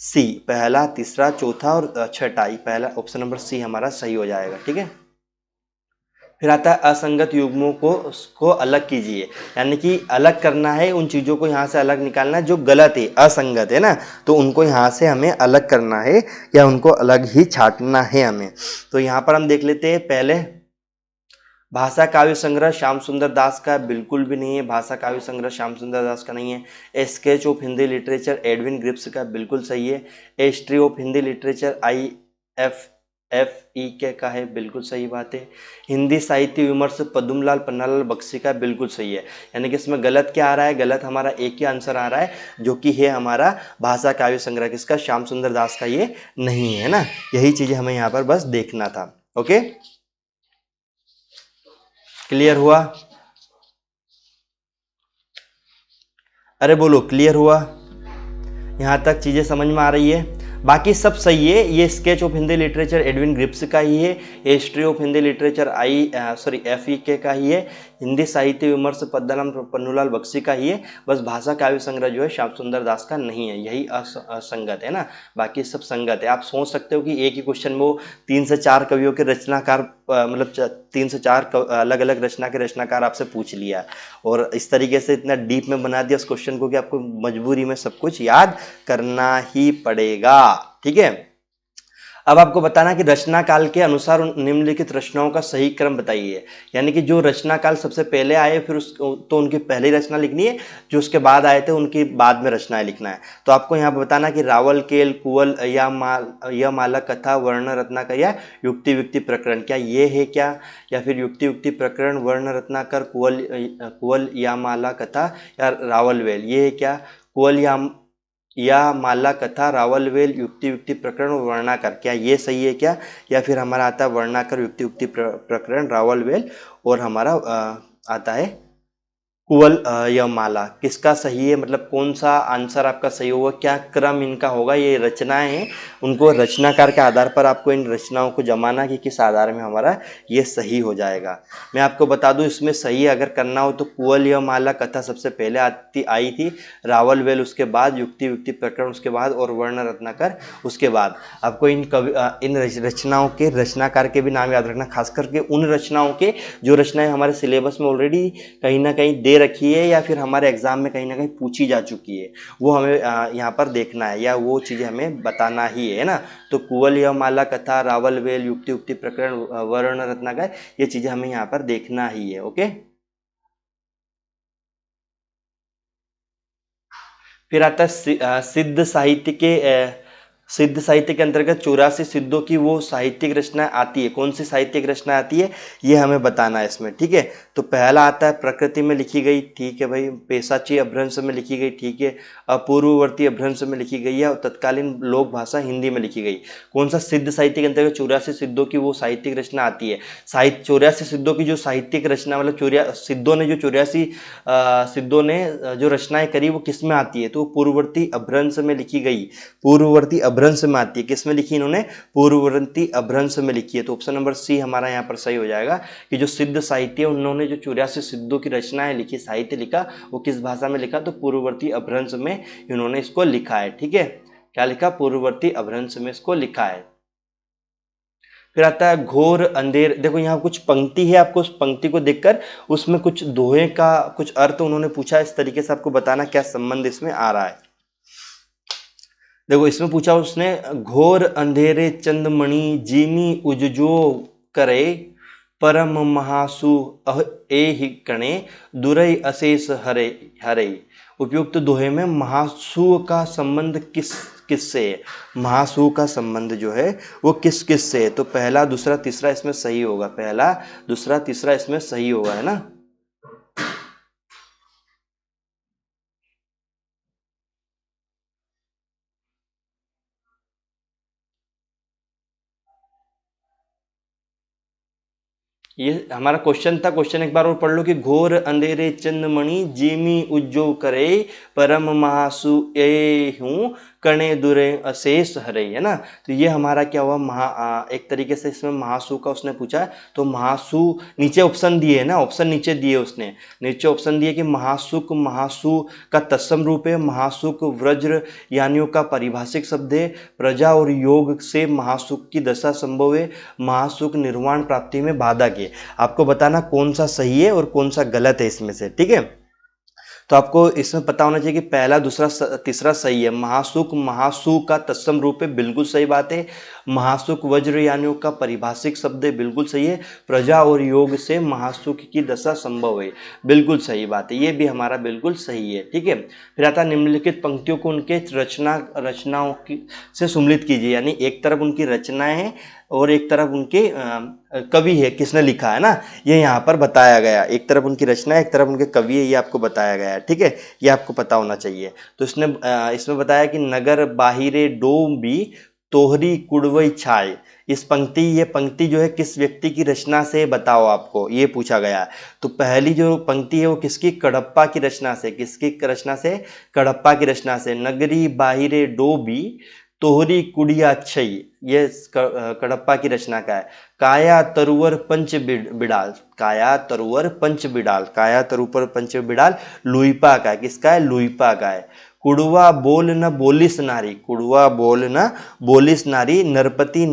सी, पहला तीसरा चौथा और छठा, पहला ऑप्शन नंबर सी हमारा सही हो जाएगा, ठीक है। फिर आता है असंगत युग्मों को उसको अलग कीजिए, यानी कि अलग करना है, उन चीज़ों को यहाँ से अलग निकालना है जो गलत है, असंगत है ना, तो उनको यहाँ से हमें अलग करना है या उनको अलग ही छांटना है हमें। तो यहाँ पर हम देख लेते हैं पहले भाषा काव्य संग्रह श्याम सुंदर दास का बिल्कुल भी नहीं है, भाषा काव्य संग्रह श्याम सुंदर दास का नहीं है। A sketch of Hindi literature Edwin Greaves का बिल्कुल सही है। A history of Hindi literature IFFE का है, बिल्कुल सही बात है। हिंदी साहित्य विमर्श पद्मलाल पन्नालाल बख्शी का बिल्कुल सही है। यानी कि इसमें गलत क्या आ रहा है? गलत हमारा एक ही आंसर आ रहा है जो कि है हमारा भाषा काव्य संग्रह, किसका? श्याम सुंदर दास का ये नहीं है ना। यही चीजें हमें यहाँ पर बस देखना था। ओके, क्लियर हुआ? अरे बोलो क्लियर हुआ? यहाँ तक चीज़ें समझ में आ रही है? बाकी सब सही है। ये sketch of Hindi literature Edwin Greaves का ही है, history of Hindi literature FEK का ही है, हिंदी साहित्य विमर्श पन्नूलाल बख्शी का ही है। बस भाषा काव्य संग्रह जो है श्याम सुंदर दास का नहीं है, यही असंगत है ना, बाकी सब संगत है। आप सोच सकते हो कि एक ही क्वेश्चन में वो 3 से 4 कवियों के रचनाकार मतलब 3 से 4 अलग अलग रचना के रचनाकार आपसे पूछ लिया और इस तरीके से इतना डीप में बना दिया उस क्वेश्चन को कि आपको मजबूरी में सब कुछ याद करना ही पड़ेगा, ठीक है। अब आपको बताना कि रचना काल के अनुसार उन निम्नलिखित रचनाओं का सही क्रम बताइए। यानी कि जो रचना काल सबसे पहले आए फिर उस तो उनकी पहली रचना लिखनी है, जो उसके बाद आए थे उनकी बाद में रचनाएं लिखना है। तो आपको यहाँ पर बताना कि रावल केल कुवल या माला कथा वर्ण रत्नाकर या युक्ति युक्ति प्रकरण, क्या ये है क्या, या फिर युक्ति युक्ति प्रकरण वर्ण रत्नाकर कुवल या माला कथा या रावल वेल, ये है क्या, कुवल या माला कथा रावलवेल युक्ति युक्ति प्रकरण और वर्णाकर, क्या ये सही है क्या, या फिर हमारा आता है वर्णाकर युक्ति युक्ति प्रकरण रावलवेल और हमारा आता है कुवल या माला, किसका सही है, मतलब कौन सा आंसर आपका सही होगा, क्या क्रम इनका होगा। ये रचनाएं हैं, उनको रचनाकार के आधार पर आपको इन रचनाओं को जमाना कि किस आधार में हमारा ये सही हो जाएगा। मैं आपको बता दूं इसमें सही अगर करना हो तो कुवल या माला कथा सबसे पहले आई थी, रावल वेल उसके बाद, युक्ति युक्ति प्रकरण उसके बाद और वर्ण रत्नाकर उसके बाद। आपको इन रचनाओं के रचनाकार के भी नाम याद रखना, खास करके उन रचनाओं के जो रचनाएं हमारे सिलेबस में ऑलरेडी कहीं ना कहीं दे रखी है या फिर हमारे एग्जाम में कहीं ना कहीं पूछी जा चुकी है, वो हमें यहाँ पर देखना है या वो चीज़ें हमें बताना ही है ना। तो कुवल या माला कथा रावल वेल युक्ति युक्ति प्रकरण वर्ण रत्नाकर, ये चीज़ें हमें यहाँ पर देखना ही है। ओके, फिर आता है सिद्ध साहित्य के सिद्ध साहित्य के अंतर्गत 84 सिद्धों की वो साहित्यिक रचना आती है, कौन सी साहित्यिक रचना आती है ये हमें बताना है इसमें। ठीक है, तो पहला आता है प्रकृति में लिखी गई, ठीक है भाई, पेशाची अपभ्रंश में लिखी गई, ठीक है, अपूर्ववर्ती अपभ्रंश में लिखी गई है और तत्कालीन लोक भाषा हिंदी में लिखी गई। कौन सा सिद्ध साहित्य के अंतर्गत 84 सिद्धों की वो साहित्यिक रचना आती है। 84 सिद्धों की जो साहित्यिक रचना, मतलब सिद्धों ने जो 84 सिद्धों ने जो रचनाएं करी वो किस में आती है, तो पूर्ववर्ती अपभ्रंश में लिखी गई, पूर्ववर्ती अपभ्रंश में आती है। किस में लिखी इन्होंने, पूर्ववर्ती अपभ्रंश में लिखी है। तो ऑप्शन नंबर सी हमारा यहाँ पर सही हो जाएगा कि जो सिद्ध साहित्य उन्होंने जो 84 सिद्धों की रचनाएं लिखी, साहित्य लिखा, वो किस भाषा में लिखा, तो पूर्ववर्ती अपभ्रंश में इन्होंने इसको लिखा है। ठीक है, क्या लिखा, पूर्ववर्ती अपभ्रंश में इसको लिखा है। फिर आता है घोर अंधेर, देखो यहाँ कुछ पंक्ति है, आपको उस पंक्ति को देखकर उसमें कुछ दोहे का कुछ अर्थ उन्होंने पूछा, इस तरीके से आपको बताना क्या संबंध इसमें आ रहा है। देखो इसमें पूछा उसने, घोर अंधेरे चंदमणि जीमी उजजो करे परम महासु एहि कणे दुरई अशेष हरे हरे। उपयुक्त दोहे में महासु का संबंध किससे है, महासु का संबंध जो है वो किस से है। तो पहला दूसरा तीसरा इसमें सही होगा, पहला दूसरा तीसरा इसमें सही होगा, है ना। ये हमारा क्वेश्चन था, क्वेश्चन एक बार और पढ़ लो कि घोर अंधेरे चंदमणि जीमी उज्जो करे परम महासु ए हूँ कणे दुरे अशेष हरे, है ना। तो ये हमारा क्या हुआ, एक तरीके से इसमें महासु का उसने पूछा। तो महासु नीचे ऑप्शन दिए है ना, ऑप्शन नीचे दिए उसने, नीचे ऑप्शन दिए कि महासुक महासु का तत्सम रूप है, महासुक व्रज्र यानियों का पारिभाषिक शब्द है, प्रजा और योग से महासुक की दशा संभव है, महासुक निर्वाण प्राप्ति में बाधक है। आपको बताना कौन सा सही है और कौन सा गलत है इसमें से। ठीक है, तो आपको इसमें पता होना चाहिए कि पहला दूसरा तीसरा सही है। महासुक महासु का तत्सम रूप है, बिल्कुल सही बात है। महासुक वज्रयानियों का पारिभाषिक शब्द है, बिल्कुल सही है। प्रजा और योग से महासुक की दशा संभव है, बिल्कुल सही बात है, ये भी हमारा बिल्कुल सही है। ठीक है, फिर आता निम्नलिखित पंक्तियों को उनके रचनाओं की से सुमलित कीजिए, यानी एक तरफ उनकी रचनाएं हैं और एक तरफ उनके कवि है, किसने लिखा है ना, ये यहाँ पर बताया गया। एक तरफ उनकी रचना है, एक तरफ उनके कवि है, ये आपको बताया गया है। ठीक है, ये आपको पता होना चाहिए। तो इसमें बताया कि नगर बाहिरे डोबी तोहरी कुड़वई छाए। ये पंक्ति जो है किस व्यक्ति की रचना से बताओ, आपको ये पूछा गया है। तो पहली जो पंक्ति है वो किसकी, कडप्पा की रचना से, किसकी रचना से, कडप्पा की रचना से। नगरी बाहिरे डोबी तोहरी कुड़िया छई, ये कडप्पा की रचना का है। काया तरुवर पंच बिडाल, काया तरुवर पंच बिडाल, काया तरुवर पंच बिडाल लुइपा का है, किसका है, लुइपा का है। कुड़वा बोल न बोलिस नारी, कुड़वा बोल न बोलिस नारी, नरपति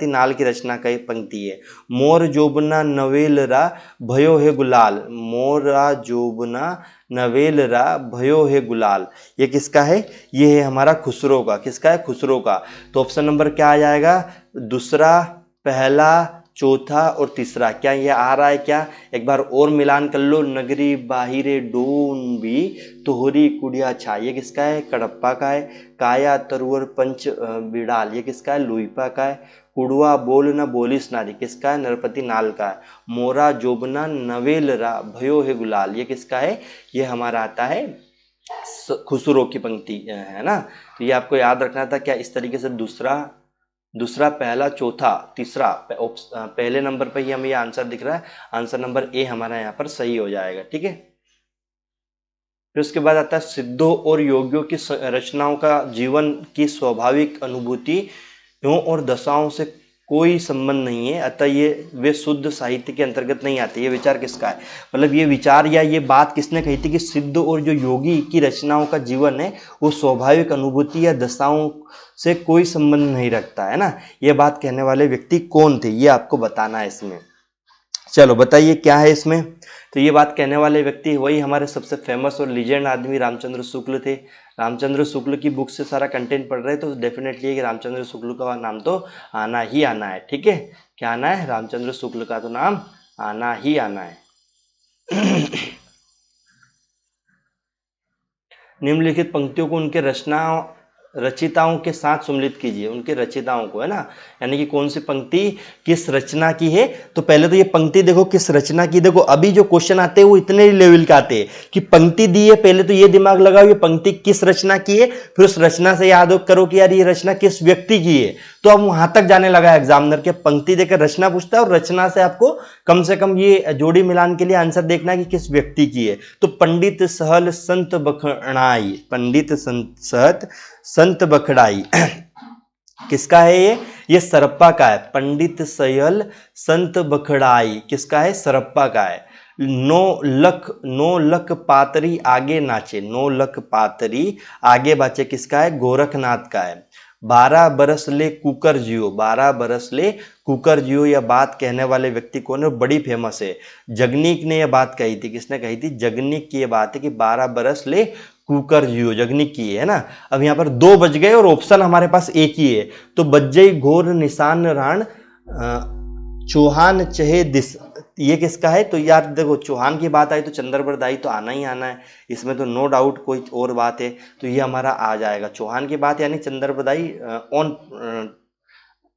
नाल की रचना का एक पंक्ति है। मोर जोबना नवेलरा भयो है गुलाल, मोरा जोबना नवेलरा भयो है गुलाल, ये किसका है? ये है हमारा खुसरो का। किसका है? खुसरो का। तो ऑप्शन नंबर क्या आ जाएगा? दूसरा, पहला, चौथा और तीसरा। क्या ये आ रहा है? क्या एक बार और मिलान कर लो। नगरी बाहिरे डोन भी तोहरी कुड़िया छा, ये किसका है? कडप्पा का है। काया तरुवर पंच बिड़ाल, ये किसका है? लुइपा का है। कुड़वा बोल न बोलिस नारी, किसका है? नरपति नाल का है। मोरा जोबना नवेलरा भयो है गुलाल, ये किसका है? ये हमारा आता है खुसरो की पंक्ति है ना। तो ये आपको याद रखना था। क्या इस तरीके से दूसरा, पहला, चौथा, तीसरा, पहले नंबर पर ही हमें ये आंसर दिख रहा है। आंसर नंबर ए हमारा यहाँ पर सही हो जाएगा। ठीक है। फिर उसके बाद आता है सिद्धों और योगियों की रचनाओं का जीवन की स्वाभाविक अनुभूतियों और दशाओं से कोई संबंध नहीं है, अतः ये वे शुद्ध साहित्य के अंतर्गत नहीं आते। ये विचार किसका है? मतलब ये विचार या ये बात किसने कही थी कि सिद्ध और जो योगी की रचनाओं का जीवन है वो स्वाभाविक अनुभूति या दशाओं से कोई संबंध नहीं रखता है ना। ये बात कहने वाले व्यक्ति कौन थे, ये आपको बताना है इसमें। चलो बताइए क्या है इसमें। तो ये बात कहने वाले व्यक्ति वही हमारे सबसे फेमस और लीजेंड आदमी रामचंद्र शुक्ल थे। रामचंद्र शुक्ल की बुक से सारा कंटेंट पढ़ रहे हैं तो डेफिनेटली है कि रामचंद्र शुक्ल का नाम तो आना ही आना है। ठीक है, क्या आना है? रामचंद्र शुक्ल का तो नाम आना ही आना है। निम्नलिखित पंक्तियों को उनके रचिताओं के साथ सम्मिलित कीजिए। उनके रचिताओं को, है ना, यानी कि कौन सी पंक्ति किस रचना की है। तो पहले तो ये पंक्ति देखो किस रचना की। देखो अभी जो क्वेश्चन आते हैं वो इतने लेवल के आते हैं कि पंक्ति दी है, पहले तो ये दिमाग लगाओ ये पंक्ति किस रचना की है, फिर उस रचना से याद करो कि यार ये रचना किस व्यक्ति की है। तो अब वहां तक जाने लगा एग्जामिनर के, पंक्ति देकर रचना पूछता है और रचना से आपको कम से कम ये जोड़ी मिलान के लिए आंसर देखना है कि किस व्यक्ति की है। तो पंडित सहल संत बखड़ाई, पंडित सहत संत बखड़ाई किसका है? ये सरप्पा का है। पंडित सहल संत बखड़ाई किसका है? सरप्पा का है। 9 लख पातरी आगे नाचे, 9 लख पातरी आगे बाचे किसका है? गोरखनाथ का है। 12 बरस ले कुकर जियो, 12 बरस ले कुकर जियो, यह बात कहने वाले व्यक्ति कौन है? बड़ी फेमस है। जगनीक ने यह बात कही थी। किसने कही थी? जगनीक की यह बात है कि 12 बरस ले कुकर जियो, जगनीक की है ना। अब यहाँ पर 2 बज गए और ऑप्शन हमारे पास एक ही है, तो बज गई घोर निशान राण चौहान चहे दिस, ये किसका है? तो यार देखो चौहान की बात आई तो चंद्रबरदाई तो आना ही आना है, इसमें तो नो डाउट कोई और बात है। तो ये हमारा आ जाएगा चौहान की बात, यानी चंद्रबरदाई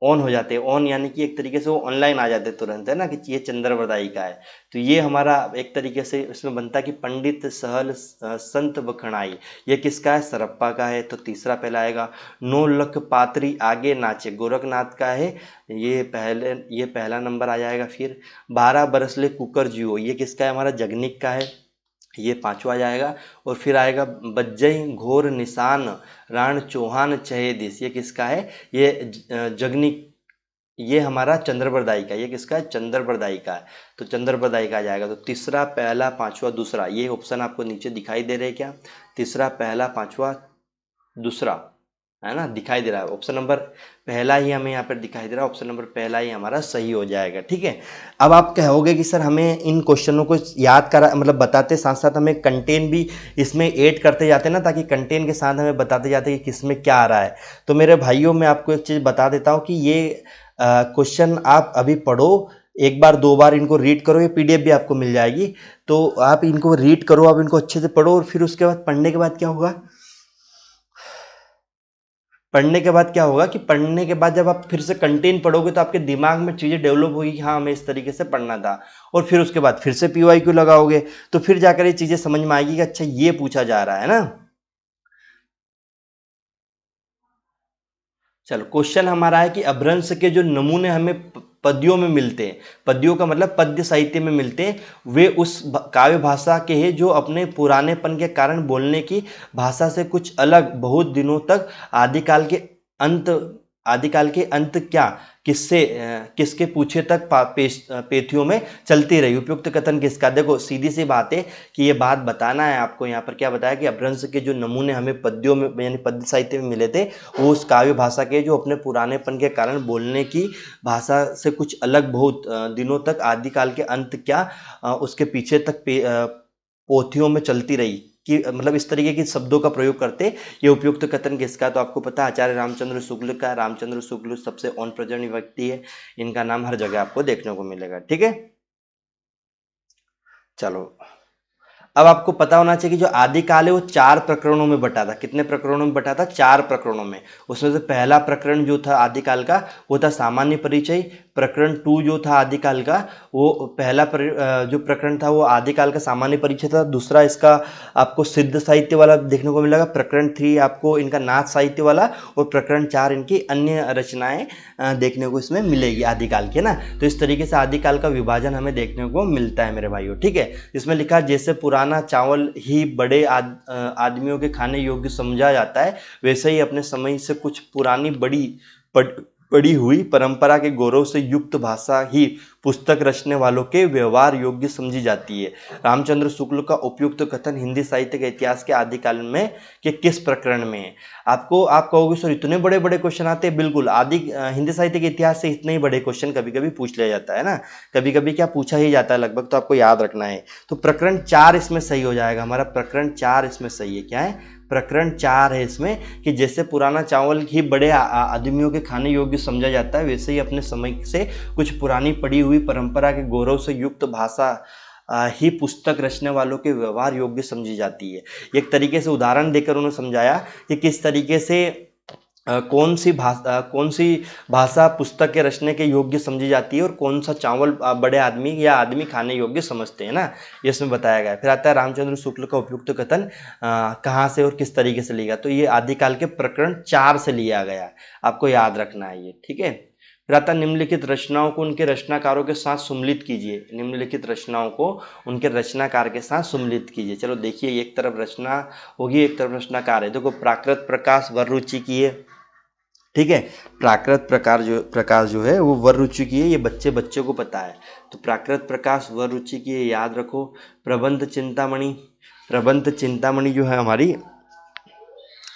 ऑन हो जाते हैं। ऑन यानी कि एक तरीके से वो ऑनलाइन आ जाते तुरंत, है ना, कि ये चंद्रबरदाई का है। तो ये हमारा एक तरीके से इसमें बनता है कि पंडित सहल संत बखड़ाई, ये किसका है? सरप्पा का है। तो तीसरा पहला आएगा। 9 लख पातरी आगे नाचे, गोरखनाथ का है, ये पहला नंबर आ जाएगा। फिर 12 बरस ले कुकर जियो, ये किसका है? हमारा जगनीक का है, ये पांचवा जाएगा। और फिर आएगा बज्जई घोर निशान राण चौहान चहे दिस, ये किसका है? ये जगनीक, ये हमारा चंद्रबरदाई का, ये किसका है? चंद्रबरदाई का है। तो चंद्रबरदाई का आ जाएगा। तो तीसरा, पहला, पांचवा, दूसरा, ये ऑप्शन आपको नीचे दिखाई दे रहे हैं क्या? तीसरा, पहला, पांचवा, दूसरा, है ना, दिखाई दे रहा है। ऑप्शन नंबर पहला ही हमें यहाँ पर दिखाई दे रहा है, ऑप्शन नंबर पहला ही हमारा सही हो जाएगा। ठीक है। अब आप कहोगे कि सर हमें इन क्वेश्चनों को याद करा, मतलब बताते साथ साथ हमें कंटेंट भी इसमें ऐड करते जाते हैं ना, ताकि कंटेंट के साथ हमें बताते जाते हैं कि किसमें क्या आ रहा है। तो मेरे भाइयों मैं आपको एक चीज़ बता देता हूँ कि ये क्वेश्चन आप अभी पढ़ो, एक बार 2 बार इनको रीड करो, ये PDF भी आपको मिल जाएगी। तो आप इनको रीड करो, आप इनको अच्छे से पढ़ो, और फिर उसके बाद पढ़ने के बाद क्या होगा? पढ़ने के बाद क्या होगा कि पढ़ने के बाद जब आप फिर से कंटेंट पढ़ोगे तो आपके दिमाग में चीज़ें डेवलप होगी कि हाँ हमें इस तरीके से पढ़ना था। और फिर उसके बाद फिर से PYQ लगाओगे तो फिर जाकर ये चीज़ें समझ में आएगी कि अच्छा ये पूछा जा रहा है ना। चलो क्वेश्चन हमारा है कि अभ्रंश के जो नमूने हमें पद्यों में मिलते हैं, पद्यों का मतलब पद्य साहित्य में मिलते हैं, वे उस काव्य भाषा के हैं जो अपने पुरानेपन के कारण बोलने की भाषा से कुछ अलग, बहुत दिनों तक आदिकाल के अंत क्या किसके पूछे तक पेथियों में चलती रही, उपयुक्त कथन किसका। देखो सीधी सी बात है कि ये बात बताना है आपको। यहाँ पर क्या बताया कि अपभ्रंश के जो नमूने हमें पद्यों में यानी पद्य साहित्य में मिले थे, वो उस काव्य भाषा के जो अपने पुरानेपन के कारण बोलने की भाषा से कुछ अलग बहुत दिनों तक आदिकाल के अंत क्या उसके पीछे तक पोथियों में चलती रही, कि मतलब इस तरीके के शब्दों का प्रयोग करते। ये उपयुक्त कथन किसका, तो आपको पता है आचार्य रामचंद्र शुक्ल का। रामचंद्र शुक्ल सबसे ऑन प्रेजेंट व्यक्ति है, इनका नाम हर जगह आपको देखने को मिलेगा। ठीक है, चलो अब आपको पता होना चाहिए कि जो आदिकाल है वो 4 प्रकरणों में बटा था। कितने प्रकरणों में बटा था, 4 प्रकरणों में। उसमें से पहला प्रकरण जो था आदिकाल का वो था सामान्य परिचय। प्रकरण 2 जो था आदिकाल का, वो जो प्रकरण था वो आदिकाल का सामान्य परिचय था। दूसरा इसका आपको सिद्ध साहित्य वाला देखने को मिलेगा। प्रकरण 3 आपको इनका नाथ साहित्य वाला, और प्रकरण 4 इनकी अन्य रचनाएं देखने को इसमें मिलेगी आदिकाल के ना। तो इस तरीके से आदिकाल का विभाजन हमें देखने को मिलता है मेरे भाइयों। ठीक है, इसमें लिखा जैसे पुराना चावल ही बड़े आदमियों के खाने योग्य समझा जाता है, वैसे ही अपने समय से कुछ पुरानी पड़ी हुई परंपरा के गौरव से युक्त भाषा ही पुस्तक रचने वालों के व्यवहार योग्य समझी जाती है। रामचंद्र शुक्ल का उपयुक्त कथन हिंदी साहित्य के इतिहास के आदिकाल में के किस प्रकरण में है। आप कहोगे सर इतने बड़े बड़े क्वेश्चन आते हैं। बिल्कुल, हिंदी साहित्य के इतिहास से इतने ही बड़े क्वेश्चन कभी कभी पूछ लिया जाता है ना, कभी कभी क्या पूछा ही जाता है लगभग, तो आपको याद रखना है। तो प्रकरण 4 इसमें सही हो जाएगा हमारा। प्रकरण 4 इसमें सही है। क्या है, प्रकरण 4 है इसमें कि जैसे पुराना चावल ही बड़े आदमियों के खाने योग्य समझा जाता है, वैसे ही अपने समय से कुछ पुरानी पड़ी हुई परंपरा के गौरव से युक्त भाषा ही पुस्तक रचने वालों के व्यवहार योग्य समझी जाती है। एक तरीके से उदाहरण देकर उन्होंने समझाया कि किस तरीके से कौन सी भाषा पुस्तक के रचने के योग्य समझी जाती है, और कौन सा चावल बड़े आदमी या आदमी खाने योग्य समझते हैं ना, ये इसमें बताया गया है। फिर आता है रामचंद्र शुक्ल का उपयुक्त कथन कहाँ से और किस तरीके से लिया, तो ये आदिकाल के प्रकरण 4 से लिया गया है, आपको याद रखना है ये। ठीक है, फिर आता है निम्नलिखित रचनाओं को उनके रचनाकारों के साथ सम्मिलित कीजिए। निम्नलिखित रचनाओं को उनके रचनाकार के साथ सम्मिलित कीजिए। चलो देखिए, एक तरफ रचना होगी, एक तरफ रचनाकार है। देखो प्राकृत प्रकाश वर रुचि की है। ठीक है, प्राकृत प्रकाश जो है वो वर रुचि की है, ये बच्चे को पता है। तो प्राकृत प्रकाश वर रुचि की है, याद रखो। प्रबंध चिंतामणि जो है हमारी,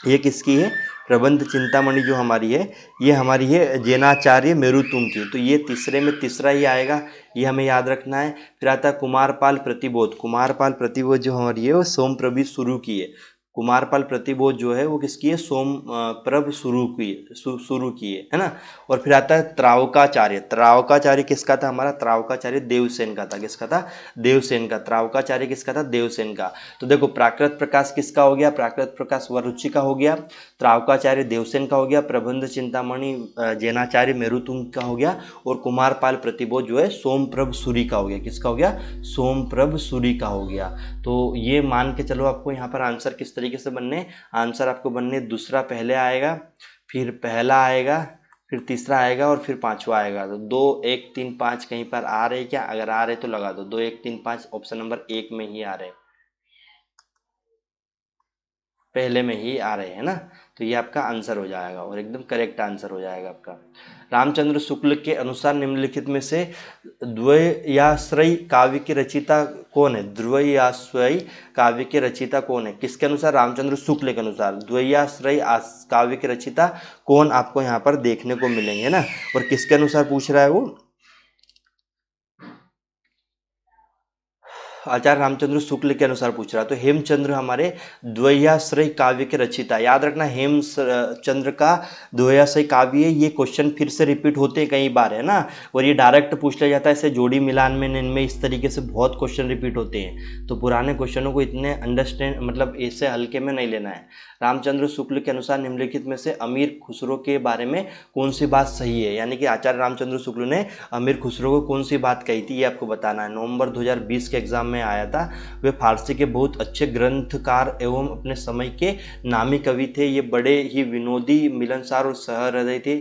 ये किसकी है, प्रबंध चिंतामणि जो हमारी है, ये हमारी है जैनाचार्य मेरुतुंग की। तो ये तीसरे में तीसरा ही आएगा, ये हमें याद रखना है। फिर आता है कुमारपाल प्रतिबोध जो हमारी है वो सोमप्रभु शुरू की है। कुमारपाल प्रतिबोध जो है वो किसकी है, सोमप्रभ शुरू की है ना। और फिर आता है त्रावकाचार्य किसका था हमारा, त्रावकाचार्य देवसेन का था। किसका था, देवसेन का। त्रावकाचार्य किसका था, देवसेन का। तो देखो प्राकृत प्रकाश किसका हो गया, प्राकृत प्रकाश वरुचि का हो गया, त्रावकाचार्य देवसेन का हो गया, प्रबंध चिंतामणि जैनाचार्य मेरुतुंग का हो गया, और कुमारपाल प्रतिबोध जो है सोमप्रभ सूरी का हो गया। किसका हो गया, सोमप्रभ सूरी का हो गया। तो ये मान के चलो आपको यहाँ पर आंसर किस तरीके से बनने, आंसर आपको बनने दूसरा पहले आएगा, फिर पहला आएगा, फिर तीसरा आएगा, और फिर पांचवा आएगा। तो 2 1 3 5 कहीं पर आ रहे क्या, अगर आ रहे तो लगा दो। 2 1 3 5 ऑप्शन नंबर 1 में ही आ रहे, पहले में ही आ रहे हैं ना। तो ये आपका आंसर हो जाएगा, और एकदम करेक्ट आंसर हो जाएगा आपका। रामचंद्र शुक्ल के अनुसार निम्नलिखित में से द्वयाश्रयी काव्य के रचयिता कौन है। द्वयाश्रयी काव्य के रचयिता कौन है, किसके अनुसार, रामचंद्र शुक्ल के अनुसार द्वयाश्रयी काव्य के रचयिता कौन आपको यहाँ पर देखने को मिलेंगे ना। और किसके अनुसार पूछ रहा है वो, आचार्य रामचंद्र शुक्ल के अनुसार पूछ रहा है। तो हेमचंद्र हमारे द्वयाश्रय काव्य के रचयिता, याद रखना हेमचंद्र का द्वयाश्रय काव्य, ये क्वेश्चन फिर से रिपीट होते कई बार है ना, और ये डायरेक्ट पूछ लिया जाता है। ऐसे जोड़ी मिलान में इनमें इस तरीके से बहुत क्वेश्चन रिपीट होते हैं, तो पुराने क्वेश्चनों को इतने अंडरस्टैंड मतलब ऐसे हल्के में नहीं लेना है। रामचंद्र शुक्ल के अनुसार निम्नलिखित में से अमीर खुसरो के बारे में कौन सी बात सही है, यानी कि आचार्य रामचंद्र शुक्ल ने अमीर खुसरो को कौन सी बात कही थी, ये आपको बताना है। नवंबर 2020 के एग्जाम में समय आया था। वे फारसी के बहुत अच्छे ग्रंथकार एवं अपने समय के नामी कवि थे। ये बड़े ही विनोदी, मिलनसार और सहृदय थे।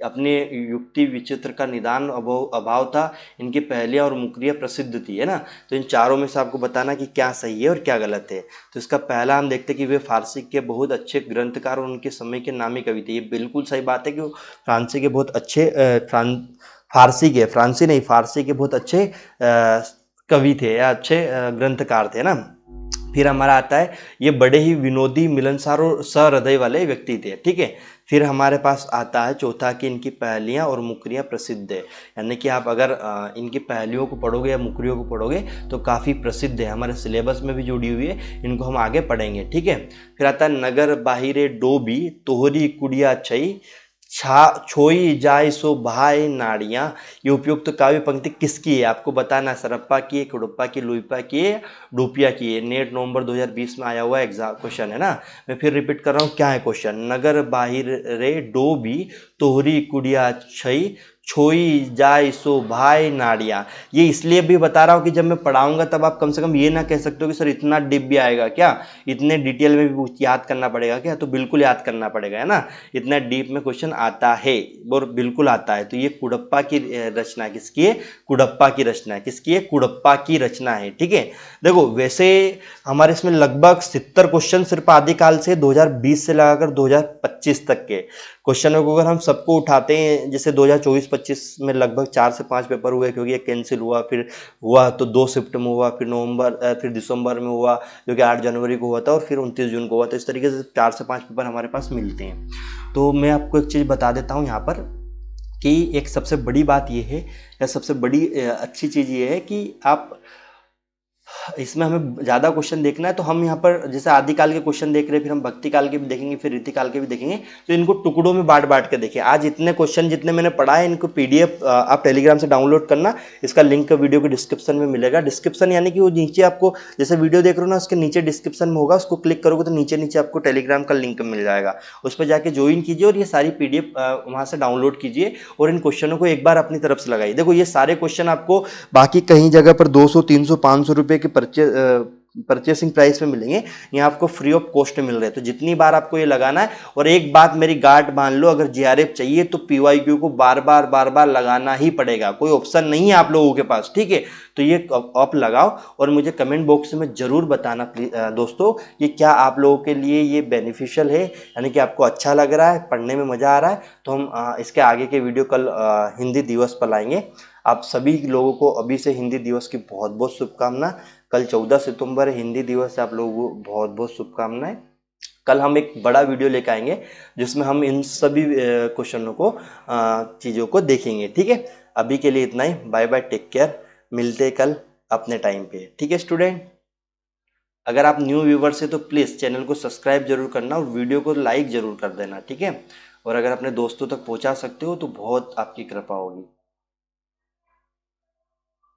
अपने युक्ति विचित्र का निदान अभाव था। इनकी पहेलियाँ और मुकरियाँ प्रसिद्ध थी, है ना। तो इन चारों में से आपको बताना कि क्या सही है और क्या गलत है। तो इसका पहला हम देखते हैं कि वे फारसी के बहुत अच्छे ग्रंथकार और उनके समय के नामी कवि थे। ये बिल्कुल सही बात है कि वो फारसी के बहुत अच्छे फारसी के बहुत अच्छे कवि थे या अच्छे ग्रंथकार थे ना। फिर हमारा आता है ये बड़े ही विनोदी, मिलनसार और सहृदय वाले व्यक्ति थे। ठीक है। फिर हमारे पास आता है चौथा कि इनकी पहेलियाँ और मुकरियाँ प्रसिद्ध है। यानी कि आप अगर इनकी पहेलियों को पढ़ोगे या मुकरियों को पढ़ोगे तो काफ़ी प्रसिद्ध है, हमारे सिलेबस में भी जुड़ी हुई है, इनको हम आगे पढ़ेंगे। ठीक है। फिर आता है नगर बाहिरे डोबी तोहरी कुड़िया छई छोई जाय सो भाई नाड़ियाँ। ये उपयुक्त काव्य पंक्ति किसकी है आपको बताना। सरप्पा की है, कुड़प्पा की, लुइपा की है, डोपिया की है। नेट नवंबर 2020 में आया हुआ एग्जाम क्वेश्चन है ना। मैं फिर रिपीट कर रहा हूँ, क्या है क्वेश्चन। नगर बाहिर रे डोबी तोहरी कुड़िया छई छोई जाय सो भाई नाड़ियाँ। ये इसलिए भी बता रहा हूँ कि जब मैं पढ़ाऊंगा तब आप कम से कम ये ना कह सकते हो कि सर इतना डीप भी आएगा क्या, इतने डिटेल में भी याद करना पड़ेगा क्या। तो बिल्कुल याद करना पड़ेगा, है ना। इतना डीप में क्वेश्चन आता है और बिल्कुल आता है। तो ये कुड़प्पा की रचना किसकी है, कुड़प्पा की रचना है। किसकी है, कुड़प्पा की रचना है। ठीक है। देखो वैसे हमारे इसमें लगभग 70 क्वेश्चन सिर्फ आदिकाल से 2020 से लगाकर 2025 तक के क्वेश्चनों को अगर हम सबको उठाते हैं, जैसे 2024-25 में लगभग 4 से 5 पेपर हुए क्योंकि ये कैंसिल हुआ, फिर हुआ तो 2 शिफ्ट में हुआ, फिर दिसंबर में हुआ जो कि 8 जनवरी को हुआ था, और फिर 29 जून को हुआ। तो इस तरीके से 4 से 5 पेपर हमारे पास मिलते हैं। तो मैं आपको एक चीज़ बता देता हूँ यहाँ पर कि एक सबसे बड़ी बात ये है या सबसे बड़ी अच्छी चीज़ ये है कि आप इसमें हमें ज़्यादा क्वेश्चन देखना है तो हम यहाँ पर जैसे आदिकाल के क्वेश्चन देख रहे हैं, फिर हम भक्ति काल के भी देखेंगे, फिर रीतिकाल के भी देखेंगे। तो इनको टुकड़ों में बांट बांट के देखें। आज इतने क्वेश्चन जितने मैंने पढ़ा है इनको PDF आप टेलीग्राम से डाउनलोड करना। इसका लिंक वीडियो के डिस्क्रिप्शन में मिलेगा। डिस्क्रिप्शन यानी कि वो नीचे आपको जैसे वीडियो देख रहे हो ना, उसके नीचे डिस्क्रिप्शन में होगा, उसको क्लिक करोगे तो नीचे नीचे आपको टेलीग्राम का लिंक मिल जाएगा। उस पर जाके ज्वाइन कीजिए और ये सारी PDF वहाँ से डाउनलोड कीजिए और इन क्वेश्चनों को एक बार अपनी तरफ से लगाइए। देखो ये सारे क्वेश्चन आपको बाकी कहीं जगह पर 200, 300, 500 रुपये के परचेसिंग प्राइस में मिलेंगे, यहाँ आपको फ्री ऑफ कॉस्ट में मिल रहे हैं। तो जितनी बार आपको ये लगाना है, और एक बात मेरी गांठ बांध लो, अगर GRF चाहिए तो PYQ को बार बार लगाना ही पड़ेगा, कोई ऑप्शन नहीं है आप लोगों के पास। ठीक है। तो ये आप लगाओ और मुझे कमेंट बॉक्स में जरूर बताना प्लीज दोस्तों कि क्या आप लोगों के लिए ये बेनिफिशियल है, यानी कि आपको अच्छा लग रहा है, पढ़ने में मजा आ रहा है। तो हम इसके आगे के वीडियो कल हिंदी दिवस पर लाएंगे। आप सभी लोगों को अभी से हिंदी दिवस की बहुत बहुत शुभकामनाएं। कल 14 सितंबर हिंदी दिवस से आप लोगों को बहुत बहुत शुभकामनाएं। कल हम एक बड़ा वीडियो लेकर आएंगे जिसमें हम इन सभी क्वेश्चनों को चीज़ों को देखेंगे। ठीक है। अभी के लिए इतना ही। Bye bye, take care. मिलते कल अपने टाइम पे। ठीक है स्टूडेंट। अगर आप न्यू व्यूवर्स है तो प्लीज़ चैनल को सब्सक्राइब जरूर करना और वीडियो को लाइक जरूर कर देना। ठीक है। और अगर अपने दोस्तों तक पहुंचा सकते हो तो बहुत आपकी कृपा होगी।